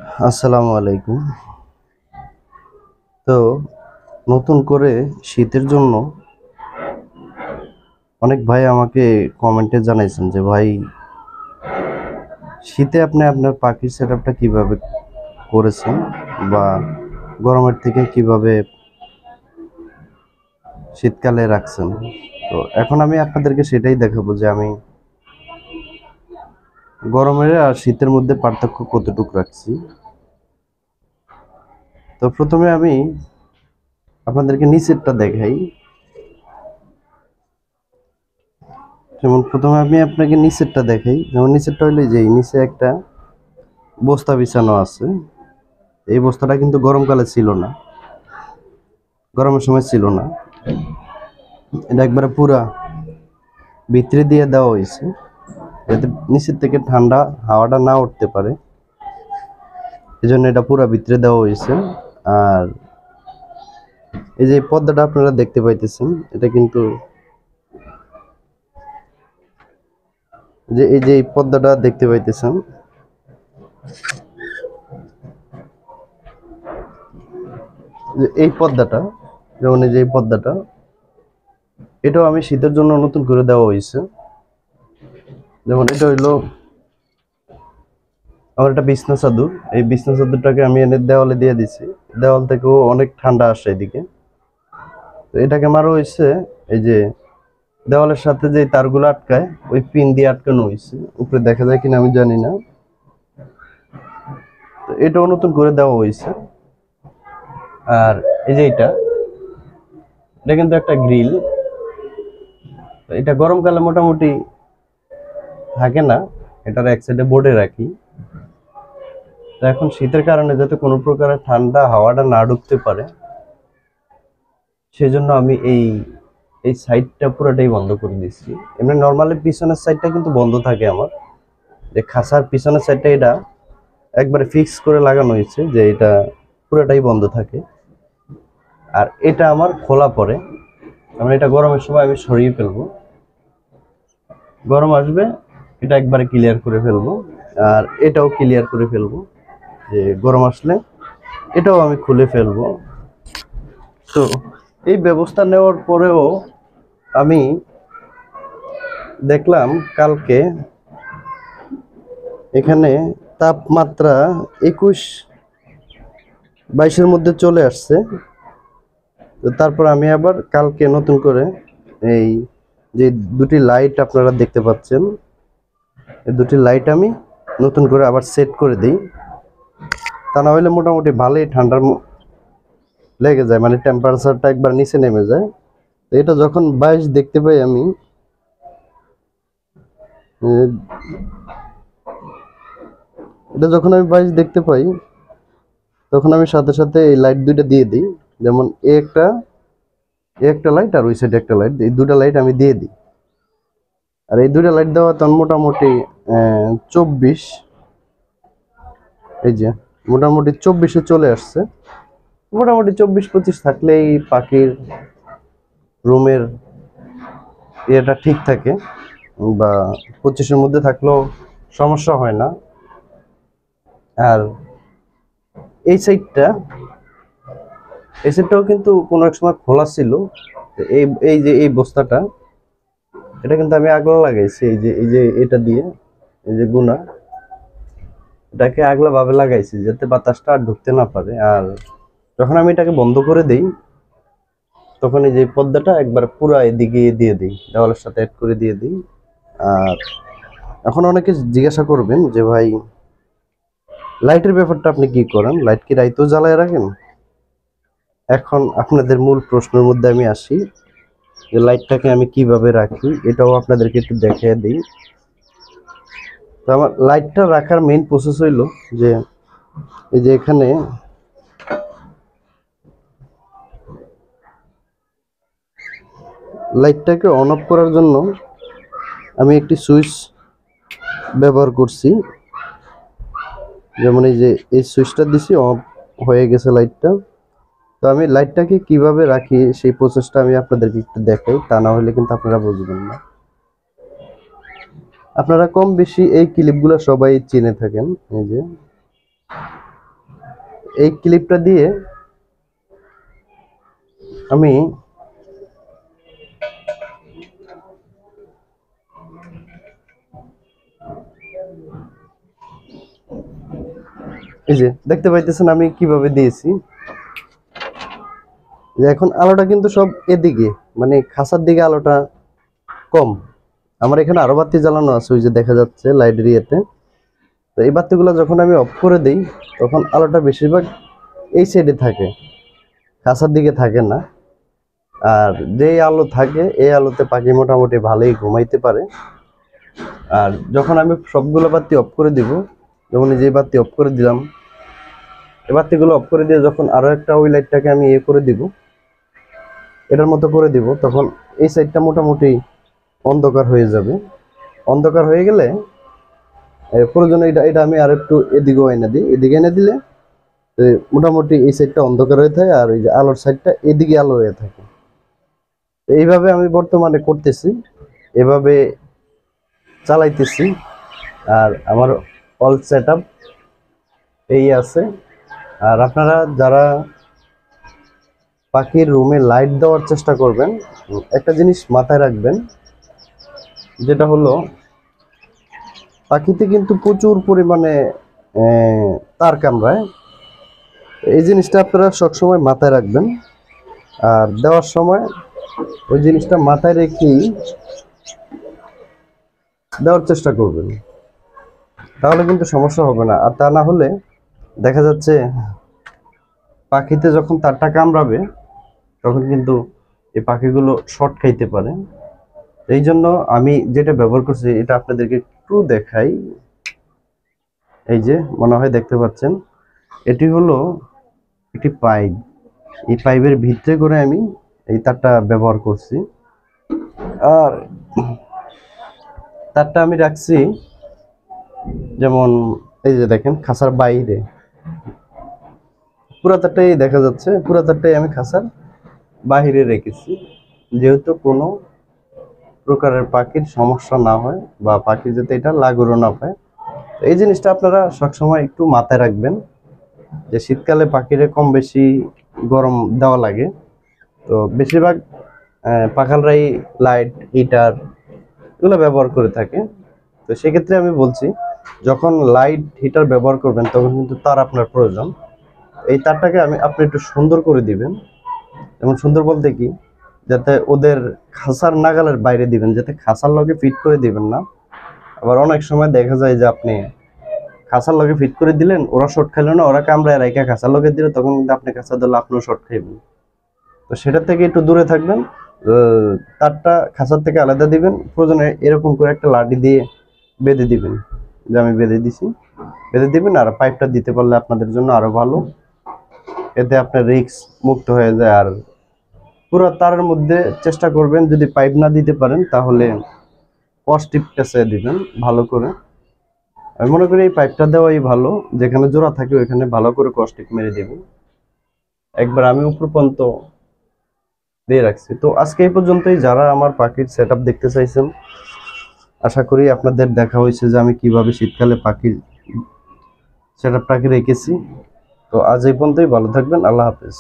আসসালামু আলাইকুম। তো নতুন করে শীতের জন্য অনেক ভাই আমাকে কমেন্টে জানাইছেন যে ভাই শীতে আপনি আপনার পাখির সেটআপটা কিভাবে করেছেন বা গরমের থেকে কিভাবে শীতকালে রাখছেন। তো এখন আমি আপনাদেরকে সেটাই দেখাবো যে আমি গরমের আর শীতের মধ্যে পার্থক্য কতটুকু রাখছি। তো প্রথমে আমি আপনাদেরকে নিচেরটা দেখাই। যেমন প্রথমে আমি আপনাকে নিচেরটা দেখাই। যেমন নিচেরটা হইলো যে নিচে একটা বস্তা বিছানো আছে। এই বস্তাটা কিন্তু গরমকালে ছিল না, গরমের সময় ছিল না। এটা একবারে পুরা ভিতরে দিয়ে দেওয়া হয়েছে যাতে নিচের থেকে ঠান্ডা হাওয়াটা না উঠতে পারে, এই জন্য এটা পুরা ভিতরে দেওয়া হয়েছে। আর এই যে পর্দাটা আপনারা দেখতে পাইতেছেন, এটা কিন্তু এই যে এই পর্দাটা দেখতে পাইতেছেন, যে এই পর্দাটা, যেমন এই যে এই পর্দাটা, এটাও আমি শীতের জন্য নতুন করে দেওয়া হয়েছে। যেমন এটা হইলো আমার একটা বিছনা চাদর, এই বিছনা চাদরটাকে আমি এনে দেওয়ালে দিয়ে দিছি। দেওয়াল থেকেও অনেক ঠান্ডা আসে এদিকে। তো এটাকে মারা হয়েছে এই যে দেওয়ালের সাথে যে তারগুলো আটকায়, ওই পিন দিয়ে আটকানো হয়েছে। উপরে দেখা যায় কিনা আমি জানি না। তো এটাও নতুন করে দেওয়া হয়েছে। আর এই যে এটা কিন্তু একটা গ্রিল। এটা গরমকালে মোটামুটি থাকে না, এটার এক সাইডে বোর্ডে রাখি। তো এখন শীতের কারণে যাতে কোনো প্রকারের ঠান্ডা হাওয়াটা না ঢুকতে পারে, সেজন্য আমি এই সাইডটা পুরোটাই বন্ধ করে দিচ্ছি। এমনি নর্মালি পিছনের সাইডটা কিন্তু বন্ধ থাকে আমার, যে খাঁচার পিছনের সাইডটা এটা একবারে ফিক্স করে লাগানো হয়েছে যে এটা পুরোটাই বন্ধ থাকে। আর এটা আমার খোলা পড়ে, মানে এটা গরমের সময় আমি সরিয়ে ফেলবো, গরম আসবে এটা একবারে ক্লিয়ার করে ফেলবো। আর এটাও ক্লিয়ার করে ফেলবো, যে গরম আসলে এটাও আমি খুলে ফেলবো। তো এই ব্যবস্থা নেওয়ার পরেও আমি দেখলাম কালকে এখানে তাপমাত্রা 21-22-এর মধ্যে চলে আসছে। তো তারপর আমি আবার কালকে নতুন করে এই যে দুটি লাইট আপনারা দেখতে পাচ্ছেন, এই দুটি লাইট আমি নতুন করে আবার সেট করে দিই। তা না হলে মোটামুটি ভালোই ঠান্ডার লেগে যায়, মানে টেম্পারেচারটা একবার নিচে নেমে যায়। তো এটা যখন 22 দেখতে পাই আমি, এটা যখন আমি 22 দেখতে পাই, তখন আমি সাথে সাথে এই লাইট দুইটা দিয়ে দিই। যেমন এ একটা লাইট আর ওই সাইডে একটা লাইট, এই দুটা লাইট আমি দিয়ে দিই। আর এই দুইটা লাইট দেওয়া তখন মোটামুটি 24, এই যে মোটামুটি 24-এ চলে আসছে। মোটামুটি 24-25 থাকলেই পাখির রুমের ইয়েটা ঠিক থাকে, বা 25-এর মধ্যে থাকলেও সমস্যা হয় না। আর এই সাইডটাও কিন্তু কোনো এক সময় খোলা ছিল। এই এই যে এই বস্তাটা, এটা কিন্তু আমি আগলা লাগাইছি, এই যে এটা দিয়ে, এই যে গুনা, এটাকে আগলা ভাবে লাগাইছি যাতে বাতাসটা আর ঢুকতে না পারে। আর যখন আমি এটাকে বন্ধ করে দেই, তখন এই যে পর্দাটা একবার পুরো এদিকে দিয়ে দিই, দেওয়ালের সাথে অ্যাড করে দিয়ে দিই। আর এখন অনেকে জিজ্ঞাসা করবেন যে ভাই লাইটের ব্যাপারটা আপনি কি করেন, লাইট কি রাইতেও জ্বালায় রাখেন? এখন আপনাদের মূল প্রশ্নের মধ্যে আমি আসি, যে লাইটটাকে আমি কিভাবে রাখি, এটাও আপনাদেরকে একটু দেখিয়ে দিই। তো আমার লাইটটা রাখার মেইন প্রসেস হইলো যে এই যে এখানে লাইটটাকে অন অফ করার জন্য আমি একটি সুইচ ব্যবহার করছি। যেমন এই যে এই সুইচটা দিছি, অফ হয়ে গেছে লাইটটা। তো আমি লাইটটাকে কিভাবে রাখি সেই প্রসেসটা আমি আপনাদেরকে একটু দেখাই, তা না হলে কিন্তু আপনারা বুঝবেন না। আপনারা কম বেশি এই ক্লিপগুলো সবাই চিনে থাকেন। এই যে এই ক্লিপটা দিয়ে আমি এই যে দেখতে পাইতেছেন আমি কিভাবে দিয়েছি, যে এখন আলোটা কিন্তু সব এদিকে, মানে খাঁচার দিকে আলোটা কম। আমার এখানে আরো বাতি জ্বালানো আছে, ওই যে দেখা যাচ্ছে লাইটের ইয়েতে। তো এই বাতিগুলো যখন আমি অফ করে দিই তখন আলোটা বেশিরভাগ এই সাইডে থাকে, খাঁচার দিকে থাকে না। আর যেই আলো থাকে এই আলোতে পাখি মোটামুটি ভালোই ঘুমাইতে পারে। আর যখন আমি সবগুলো বাতি অফ করে দিব, যেমন যে বাতি অফ করে দিলাম, এই বাতিগুলো অফ করে দিয়ে যখন আরো একটা ওই লাইটটাকে আমি ইয়ে করে দিব, এটার মতো করে দিব, তখন এই সাইডটা মোটামুটি অন্ধকার হয়ে যাবে। অন্ধকার হয়ে গেলে প্রয়োজনে এটা এটা আমি আর একটু এদিকেও এনে দিই, এদিকে এনে দিলে মোটামুটি এই সাইডটা অন্ধকার হয়ে থাকে আর এই যে আলোর সাইডটা এদিকে আলো হয়ে থাকে। এইভাবে আমি বর্তমানে করতেছি, এভাবে চালাইতেছি। আর আমার অল সেট আপ এই আছে। আর আপনারা যারা পাখির রুমে লাইট দেওয়ার চেষ্টা করবেন, একটা জিনিস মাথায় রাখবেন, যেটা হলো পাখিতে কিন্তু প্রচুর পরিমাণে তার কামড়ায়। এই জিনিসটা আপনারা সবসময় মাথায় রাখবেন। আর দেওয়ার সময় ওই জিনিসটা মাথায় রেখেই দেওয়ার চেষ্টা করবেন, তাহলে কিন্তু সমস্যা হবে না। আর তা না হলে দেখা যাচ্ছে পাখিতে যখন তারটা কামড়াবে তখন কিন্তু এই পাখিগুলো শর্ট খাইতে পারে। এই জন্য আমি যেটা ব্যবহার করছি এটা আপনাদেরকে একটু দেখাই। এই যে মনে হয় দেখতে পাচ্ছেন, এটি হলো একটি পাইপ। এই পাইপের ভিতরে করে আমি এই তারটা ব্যবহার করছি। আর তারটা আমি রাখছি যেমন এই যে দেখেন খাঁচার বাইরে, পুরা তারটাই দেখা যাচ্ছে, পুরা তারটাই আমি খাঁচার বাহিরে রেখেছি, যেহেতু কোনো প্রকারের পাখির সমস্যা না হয় বা পাখি যাতে এটা লাগুরও না পায়। এই জিনিসটা আপনারা সবসময় একটু মাথায় রাখবেন, যে শীতকালে পাখিরে কম বেশি গরম দেওয়া লাগে। তো বেশিরভাগ পাখালরাই লাইট হিটার এগুলো ব্যবহার করে থাকে। তো সেক্ষেত্রে আমি বলছি, যখন লাইট হিটার ব্যবহার করবেন তখন কিন্তু তার আপনার প্রয়োজন। এই তারটাকে আপনি একটু সুন্দর করে দিবেন। যেমন সুন্দর বলতে কি, যাতে ওদের খাঁচার নাগালের বাইরে দিবেন, যাতে খাঁচার লগে ফিট করে দিবেন না। আবার অনেক সময় দেখা যায় যে আপনি খাঁচার লগে ফিট করে দিলেন, ওরা শর্ট খাইলো না, ওরা কামড়ায় রাইখা খাঁচার লগে দিলে তখন কিন্তু আপনি খাঁচা দিলে আপনিও শর্ট খাইবেন। তো সেটা থেকে একটু দূরে থাকবেন। তারটা খাঁচার থেকে আলাদা দিবেন, প্রয়োজনে এরকম করে একটা লাঠি দিয়ে বেঁধে দিবেন, যে আমি বেঁধে দিছি, বেঁধে দিবেন। আর পাইপটা দিতে পারলে আপনাদের জন্য আরো ভালো, এতে আপনার রিস্ক মুক্ত হয়ে যায়। আর পুরো তারের মধ্যে চেষ্টা করবেন, যদি পাইপ না দিতে পারেন তাহলে কস্টিপ পেঁচে দিবেন ভালো করে। আমি মনে করি এই পাইপটা দেওয়াই ভালো, যেখানে জোড়া থাকে ওইখানে ভালো করে কস্টিপ মেরে দেবেন। একবার আমি উপর পর্যন্ত দিয়ে রাখছি। তো আজকে এই পর্যন্তই। যারা আমার পাখির সেট আপ দেখতে চাইছেন, আশা করি আপনাদের দেখা হয়েছে যে আমি কিভাবে শীতকালে পাখির সেট আপটাকে রেখেছি। তো আজ এই পর্যন্তই, ভালো থাকবেন, আল্লাহ হাফেজ।